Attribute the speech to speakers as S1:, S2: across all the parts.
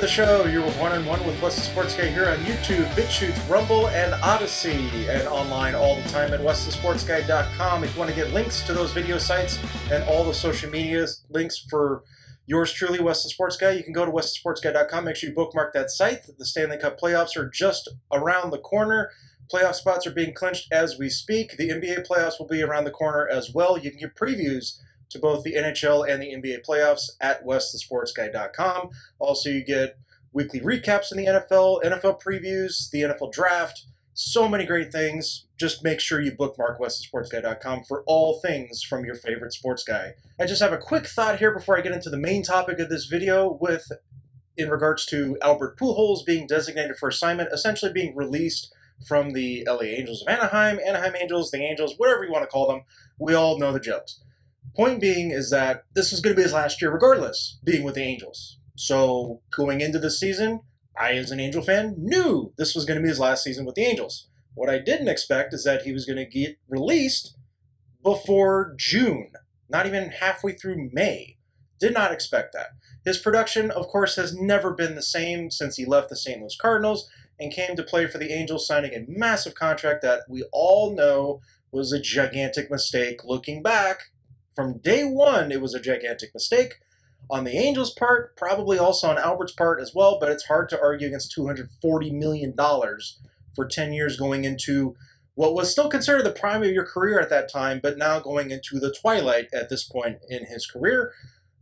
S1: the show. You're one-on-one with Wes the Sports Guy here on YouTube, BitChute, Rumble, and Odyssey, and online all the time at westhesportsguy.com. If you want to get links to those video sites and all the social media links for yours truly, Wes the Sports Guy, you can go to westhesportsguy.com. Make sure you bookmark that site. The Stanley Cup playoffs are just around the corner. Playoff spots are being clinched as we speak. The NBA playoffs will be around the corner as well. You can get previews to both the NHL and the NBA playoffs at westhesportsguy.com. Also, you get weekly recaps in the NFL, NFL previews, the NFL draft, so many great things. Just make sure you bookmark westhesportsguy.com for all things from your favorite sports guy. I just have a quick thought here before I get into the main topic of this video in regards to Albert Pujols being designated for assignment, essentially being released from the LA Angels of Anaheim, Anaheim Angels, the Angels, whatever you want to call them. We all know the jokes. Point being is that this was going to be his last year regardless, being with the Angels. So going into this season, I as an Angel fan knew this was going to be his last season with the Angels. What I didn't expect is that he was going to get released before June, not even halfway through May. Did not expect that. His production, of course, has never been the same since he left the St. Louis Cardinals and came to play for the Angels, signing a massive contract that we all know was a gigantic mistake. Looking back, from day one, it was a gigantic mistake on the Angels' part, probably also on Albert's part as well, but it's hard to argue against $240 million for 10 years going into what was still considered the prime of your career at that time, but now going into the twilight at this point in his career.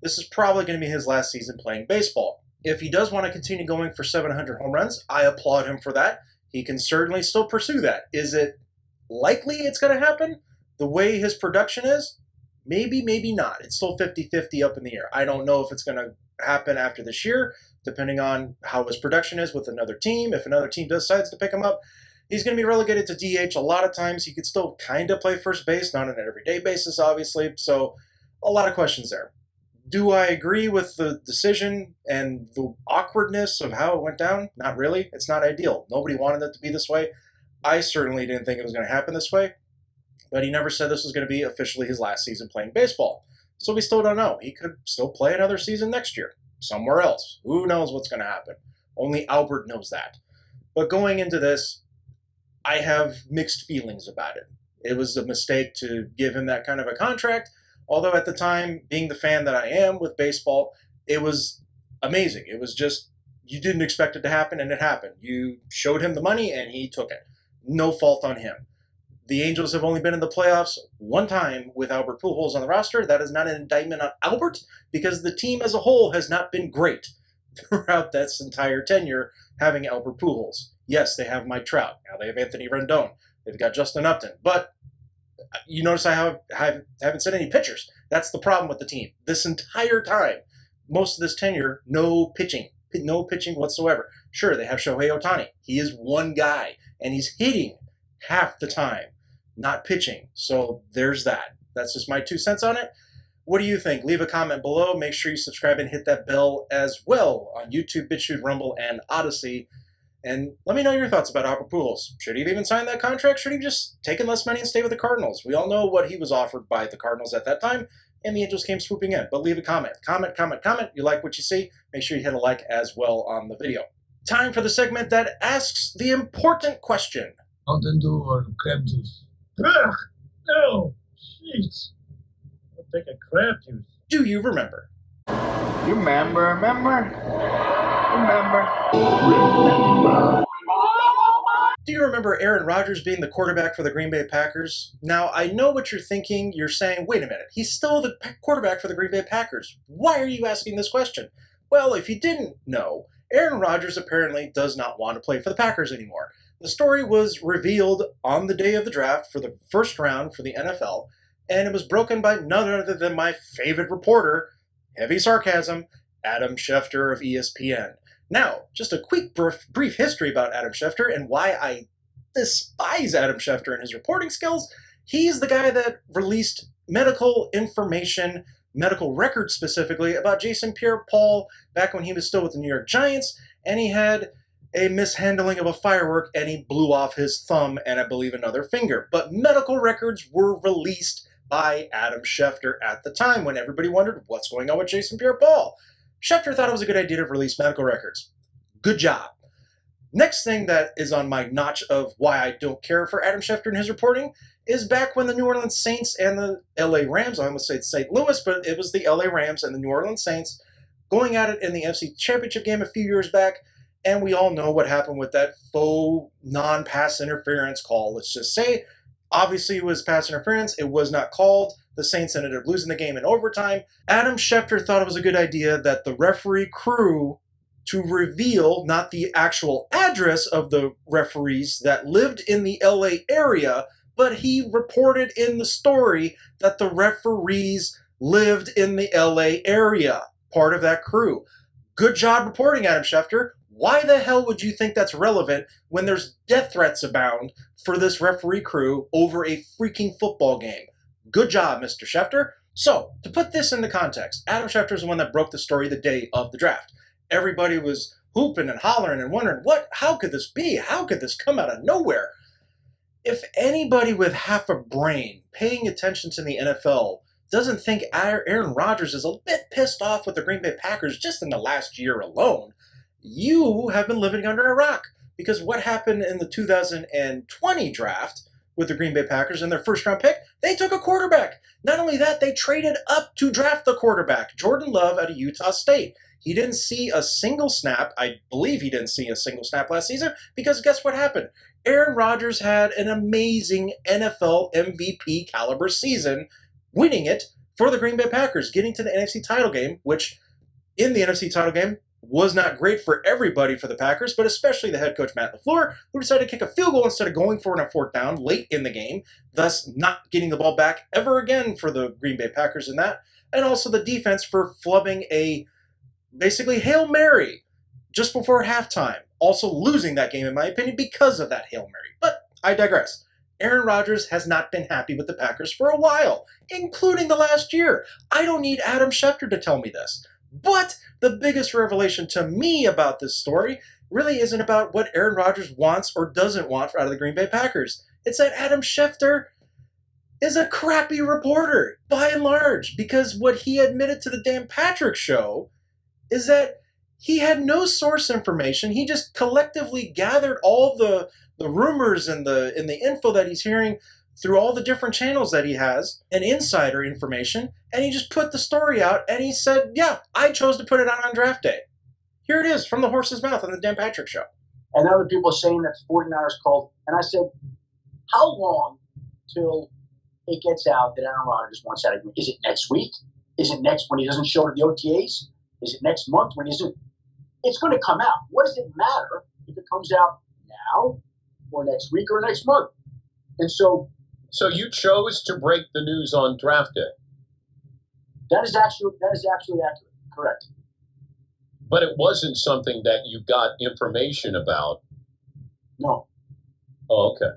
S1: This is probably going to be his last season playing baseball. If he does want to continue going for 700 home runs, I applaud him for that. He can certainly still pursue that. Is it likely it's going to happen the way his production is? Maybe, maybe not. It's still 50-50 up in the air. I don't know if it's going to happen after this year, depending on how his production is with another team. If another team decides to pick him up, he's going to be relegated to DH a lot of times. He could still kind of play first base, not on an everyday basis, obviously. So a lot of questions there. Do I agree with the decision and the awkwardness of how it went down? Not really. It's not ideal. Nobody wanted it to be this way. I certainly didn't think it was going to happen this way. But he never said this was going to be officially his last season playing baseball. So we still don't know. He could still play another season next year, somewhere else. Who knows what's going to happen? Only Albert knows that. But going into this, I have mixed feelings about it. It was a mistake to give him that kind of a contract, although at the time, being the fan that I am with baseball, it was amazing. It was just, you didn't expect it to happen, and it happened. You showed him the money, and he took it. No fault on him. The Angels have only been in the playoffs one time with Albert Pujols on the roster. That is not an indictment on Albert, because the team as a whole has not been great throughout this entire tenure having Albert Pujols. Yes, they have Mike Trout. Now they have Anthony Rendon. They've got Justin Upton. But you notice I haven't sent any pitchers. That's the problem with the team. This entire time, most of this tenure, no pitching. No pitching whatsoever. Sure, they have Shohei Ohtani. He is one guy, and he's hitting half the time, not pitching. So there's that. That's just my 2 cents on it. What do you think? Leave a comment below. Make sure you subscribe and hit that bell as well on YouTube, BitChute, Rumble, and Odyssey. And let me know your thoughts about Albert Pujols. Should he have even signed that contract? Should he have just taken less money and stay with the Cardinals? We all know what he was offered by the Cardinals at that time, and the Angels came swooping in. But leave a comment. Comment. You like what you see? Make sure you hit a like as well on the video. Time for the segment that asks the important question.
S2: Mountain Dew or crab juice? Ugh! No! Jeez! I'll take a crab juice.
S1: Do you remember?
S3: You remember?
S1: Do you remember Aaron Rodgers being the quarterback for the Green Bay Packers? Now, I know what you're thinking. You're saying, wait a minute, he's still the quarterback for the Green Bay Packers. Why are you asking this question? Well, if you didn't know, Aaron Rodgers apparently does not want to play for the Packers anymore. The story was revealed on the day of the draft for the first round for the NFL, and it was broken by none other than my favorite reporter, heavy sarcasm, Adam Schefter of ESPN. Now, just a quick brief history about Adam Schefter and why I despise Adam Schefter and his reporting skills. He's the guy that released medical information, medical records specifically, about Jason Pierre-Paul back when he was still with the New York Giants, and he had a mishandling of a firework, and he blew off his thumb and I believe another finger. But medical records were released by Adam Schefter at the time when everybody wondered what's going on with Jason Pierre-Paul. Schefter thought it was a good idea to release medical records. Good job. Next thing that is on my notch of why I don't care for Adam Schefter and his reporting is back when the New Orleans Saints and the LA Rams, I almost said St. Louis, but it was the LA Rams and the New Orleans Saints going at it in the NFC Championship game a few years back, and we all know what happened with that faux non-pass interference call. Let's just say, obviously it was pass interference, it was not called. The Saints ended up losing the game in overtime. Adam Schefter thought it was a good idea that the referee crew to reveal not the actual address of the referees that lived in the LA area, but he reported in the story that the referees lived in the LA area, part of that crew. Good job reporting, Adam Schefter. Why the hell would you think that's relevant when there's death threats abound for this referee crew over a freaking football game? Good job, Mr. Schefter. So, to put this into context, Adam Schefter is the one that broke the story the day of the draft. Everybody was hooping and hollering and wondering, how could this be? How could this come out of nowhere? If anybody with half a brain paying attention to the NFL doesn't think Aaron Rodgers is a bit pissed off with the Green Bay Packers just in the last year alone, you have been living under a rock. Because what happened in the 2020 draft with the Green Bay Packers in their first round pick, they took a quarterback. Not only that, they traded up to draft the quarterback, Jordan Love out of Utah State. He didn't see a single snap. I believe he didn't see a single snap last season because guess what happened? Aaron Rodgers had an amazing NFL MVP caliber season, winning it for the Green Bay Packers, getting to the NFC title game, which in the NFC title game was not great for everybody for the Packers, but especially the head coach Matt LaFleur, who decided to kick a field goal instead of going for it on fourth down late in the game, thus not getting the ball back ever again for the Green Bay Packers in that, and also the defense for flubbing a basically Hail Mary just before halftime, also losing that game in my opinion because of that Hail Mary. But I digress. Aaron Rodgers has not been happy with the Packers for a while, including the last year. I don't need Adam Schefter to tell me this. But the biggest revelation to me about this story really isn't about what Aaron Rodgers wants or doesn't want out of the Green Bay Packers. It's that Adam Schefter is a crappy reporter, by and large, because what he admitted to the Dan Patrick Show is that he had no source information. He just collectively gathered all the rumors and the info that he's hearing through all the different channels that he has and insider information, and he just put the story out, and he said, yeah, I chose to put it out on draft day. Here it is from the horse's mouth on the Dan Patrick Show.
S4: And other people saying that the 49ers called, and I said, how long till it gets out that Aaron Rodgers wants out of me? Is it next week? Is it next when he doesn't show to the OTAs? Is it next month when he isn't? It's going to come out. What does it matter if it comes out now or next week or next month? And so
S5: you chose to break the news on draft day.
S4: that is actually accurate. Correct.
S5: But it wasn't something that you got information about.
S4: No.
S5: Oh, okay.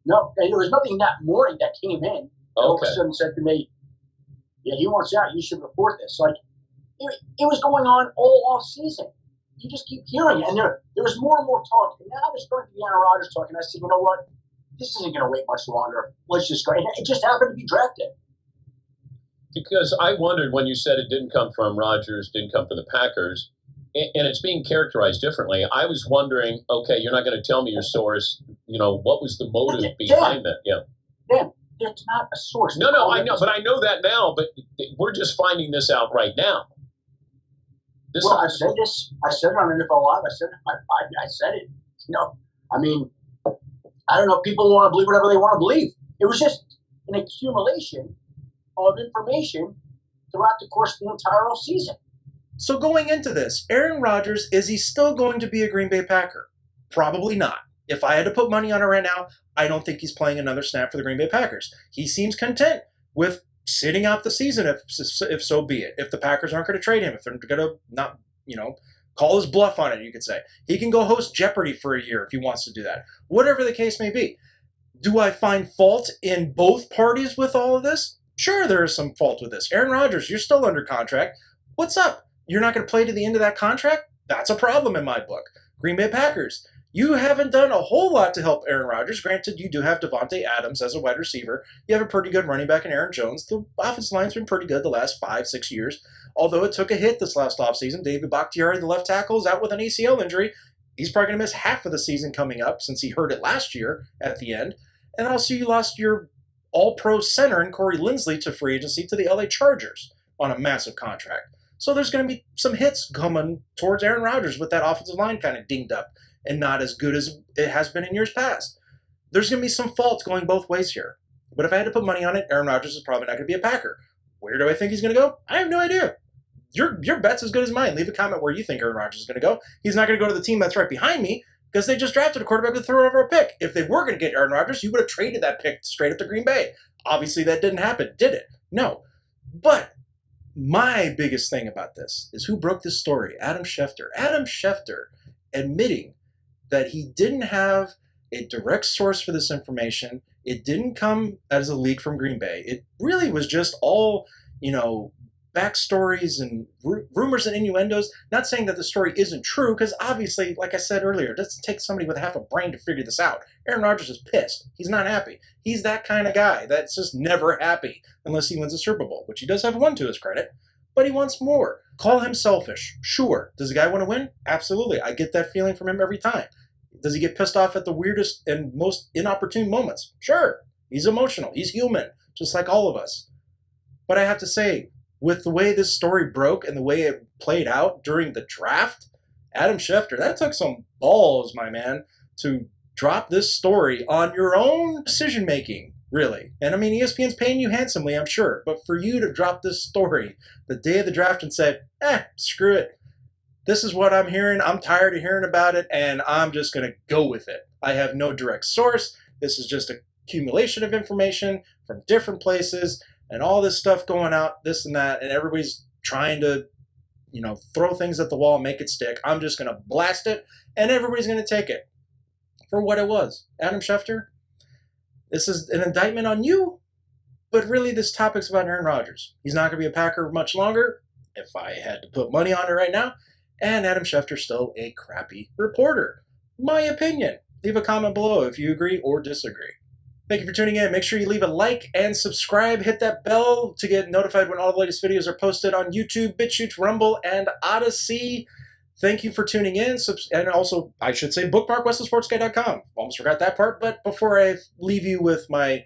S4: No, and there was nothing that morning that came in. All of a sudden said to me, yeah, he wants out. You should report this. Like, it was going on all off season. You just keep hearing it. And there was more and more talk. And now there's starting to be Aaron Rodgers talking. I said, you know what? This isn't going to wait much longer. Let's just go. And it just happened to be drafted.
S5: Because I wondered when you said it didn't come from Rodgers, didn't come from the Packers, and it's being characterized differently. I was wondering, okay, you're not going to tell me your source. What was the motive behind that? Yeah.
S4: Dan, it's not a source.
S5: No, I know, but I know that now. But we're just finding this out right now.
S4: I said this. I said it on NFL Live. I said it. I mean, I don't know. People want to believe whatever they want to believe. It was just an accumulation of information throughout the course of the entire offseason.
S1: So going into this, Aaron Rodgers, is he still going to be a Green Bay Packer? Probably not. If I had to put money on it right now, I don't think he's playing another snap for the Green Bay Packers. He seems content with sitting out the season, if so be it. If the Packers aren't going to trade him, if they're going to not, call his bluff on it, you could say. He can go host Jeopardy for a year if he wants to do that. Whatever the case may be. Do I find fault in both parties with all of this? Sure, there is some fault with this. Aaron Rodgers, you're still under contract. What's up? You're not going to play to the end of that contract? That's a problem in my book. Green Bay Packers, You haven't done a whole lot to help Aaron Rodgers. Granted, you do have Devontae Adams as a wide receiver. You have a pretty good running back in Aaron Jones. The offensive line's been pretty good the last 5-6 years, although it took a hit this last offseason. David Bakhtiari, the left tackle, is out with an ACL injury. He's probably going to miss half of the season coming up since he hurt it last year at the end. And also you lost your all-pro center in Corey Linsley to free agency to the LA Chargers on a massive contract. So there's going to be some hits coming towards Aaron Rodgers with that offensive line kind of dinged up and not as good as it has been in years past. There's going to be some faults going both ways here. But if I had to put money on it, Aaron Rodgers is probably not going to be a Packer. Where do I think he's going to go? I have no idea. Your bet's as good as mine. Leave a comment where you think Aaron Rodgers is going to go. He's not going to go to the team that's right behind me because they just drafted a quarterback to throw over a pick. If they were going to get Aaron Rodgers, you would have traded that pick straight up to Green Bay. Obviously, that didn't happen, did it? No. But my biggest thing about this is who broke this story? Adam Schefter. Adam Schefter admitting that he didn't have a direct source for this information. It didn't come as a leak from Green Bay. It really was just all, backstories and rumors and innuendos. Not saying that the story isn't true, because obviously, like I said earlier, it doesn't take somebody with half a brain to figure this out. Aaron Rodgers is pissed. He's not happy. He's that kind of guy that's just never happy unless he wins a Super Bowl, which he does have one to his credit, but he wants more. Call him selfish. Sure. Does the guy want to win? Absolutely. I get that feeling from him every time. Does he get pissed off at the weirdest and most inopportune moments? Sure. He's emotional. He's human, just like all of us. But I have to say, with the way this story broke and the way it played out during the draft, Adam Schefter, that took some balls, my man, to drop this story on your own decision-making, really. And I mean, ESPN's paying you handsomely, I'm sure, but for you to drop this story the day of the draft and say, screw it. This is what I'm hearing. I'm tired of hearing about it, and I'm just going to go with it. I have no direct source. This is just an accumulation of information from different places, and all this stuff going out, this and that, and everybody's trying to, throw things at the wall and make it stick. I'm just going to blast it, and everybody's going to take it for what it was. Adam Schefter, this is an indictment on you, but really this topic's about Aaron Rodgers. He's not going to be a Packer much longer, if I had to put money on it right now, and Adam Schefter's still a crappy reporter. My opinion. Leave a comment below if you agree or disagree. Thank you for tuning in. Make sure you leave a like and subscribe. Hit that bell to get notified when all the latest videos are posted on YouTube, BitChute, Rumble, and Odyssey. Thank you for tuning in. And also, I should say, bookmark WesternSportsGuy.com. Almost forgot that part. But before I leave you with my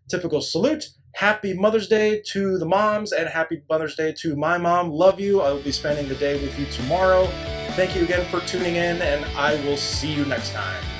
S1: typical salute, happy Mother's Day to the moms and happy Mother's Day to my mom. Love you. I will be spending the day with you tomorrow. Thank you again for tuning in, and I will see you next time.